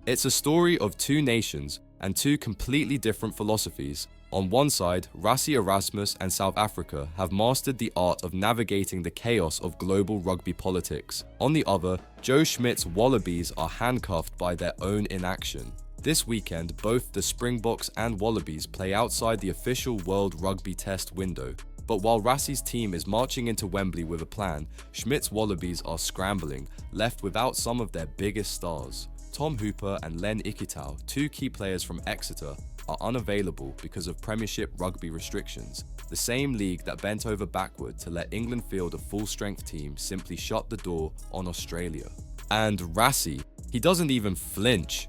It's a story of two nations and two completely different philosophies. On one side, Rassie'S and South Africa have mastered the art of navigating the chaos of global rugby politics. On the other, Joe Schmidt's Wallabies are handcuffed by their own inaction. This weekend, both the Springboks and Wallabies play outside the official World Rugby Test window. But while Rassie's team is marching into Wembley with a plan, Schmidt's Wallabies are scrambling, left without some of their biggest stars. Tom Hooper and Len Ikitau, two key players from Exeter, are unavailable because of Premiership rugby restrictions. The same league that bent over backward to let England field a full-strength team simply shut the door on Australia. And Rassie, he doesn't even flinch.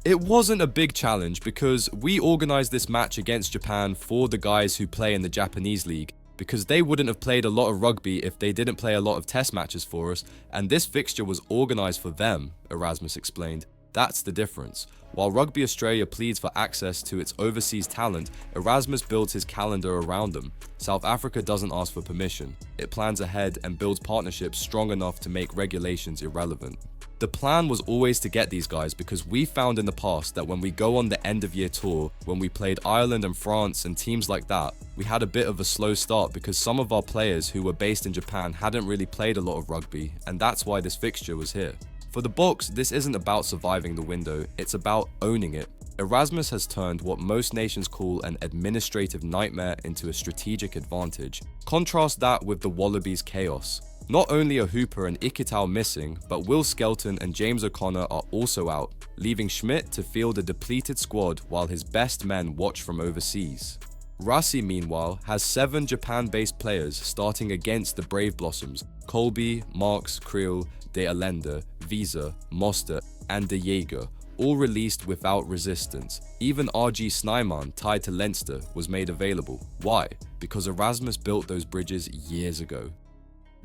It wasn't a big challenge because we organised this match against Japan for the guys who play in the Japanese league, because they wouldn't have played a lot of rugby if they didn't play a lot of test matches for us, and this fixture was organised for them, Erasmus explained. That's the difference. While Rugby Australia pleads for access to its overseas talent, Erasmus builds his calendar around them. South Africa doesn't ask for permission. It plans ahead and builds partnerships strong enough to make regulations irrelevant. The plan was always to get these guys because we found in the past that when we go on the end of year tour, when we played Ireland and France and teams like that, we had a bit of a slow start because some of our players who were based in Japan hadn't really played a lot of rugby, and that's why this fixture was here. For the Boks, this isn't about surviving the window, it's about owning it. Erasmus has turned what most nations call an administrative nightmare into a strategic advantage. Contrast that with the Wallabies' chaos. Not only are Hooper and Ikitau missing, but Will Skelton and James O'Connor are also out, leaving Schmidt to field a depleted squad while his best men watch from overseas. Rassie, meanwhile, has 7 Japan-based players starting against the Brave Blossoms: Colby, Marks, Creel, De Allende, Visa, Moster, and De Jager, all released without resistance. Even RG Snyman, tied to Leinster, was made available. Why? Because Erasmus built those bridges years ago.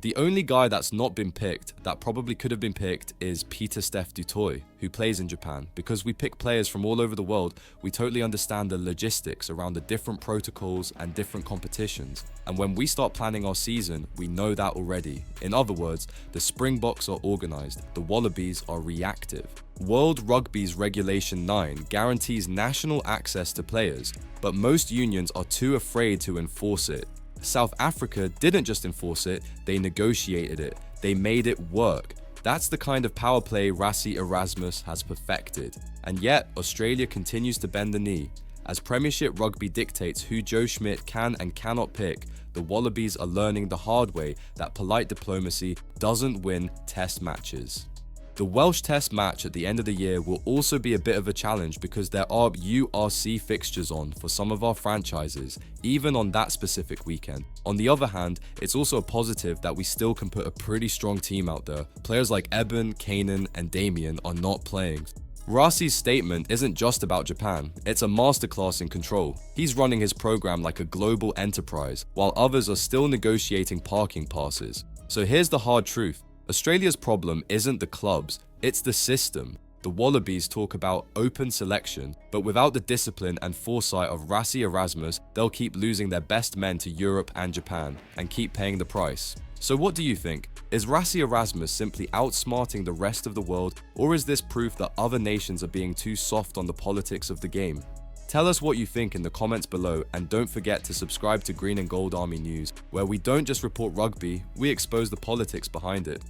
The only guy that's not been picked, that probably could have been picked, is Pieter-Steph du Toit, who plays in Japan. Because we pick players from all over the world, we totally understand the logistics around the different protocols and different competitions. And when we start planning our season, we know that already. In other words, the Springboks are organised, the Wallabies are reactive. World Rugby's Regulation 9 guarantees national access to players, but most unions are too afraid to enforce it. South Africa didn't just enforce it, they negotiated it. They made it work. That's the kind of power play Rassie'S has perfected. And yet, Australia continues to bend the knee. As Premiership rugby dictates who Joe Schmidt can and cannot pick, the Wallabies are learning the hard way that polite diplomacy doesn't win test matches. The Welsh Test match at the end of the year will also be a bit of a challenge because there are URC fixtures on for some of our franchises, even on that specific weekend. On the other hand, it's also a positive that we still can put a pretty strong team out there. Players like Eben, Kanan, and Damien are not playing. Rassie's statement isn't just about Japan, it's a masterclass in control. He's running his program like a global enterprise, while others are still negotiating parking passes. So here's the hard truth. Australia's problem isn't the clubs, it's the system. The Wallabies talk about open selection, but without the discipline and foresight of Rassie'S, they'll keep losing their best men to Europe and Japan, and keep paying the price. So what do you think? Is Rassie'S simply outsmarting the rest of the world, or is this proof that other nations are being too soft on the politics of the game? Tell us what you think in the comments below, and don't forget to subscribe to Green and Gold Army News, where we don't just report rugby, we expose the politics behind it.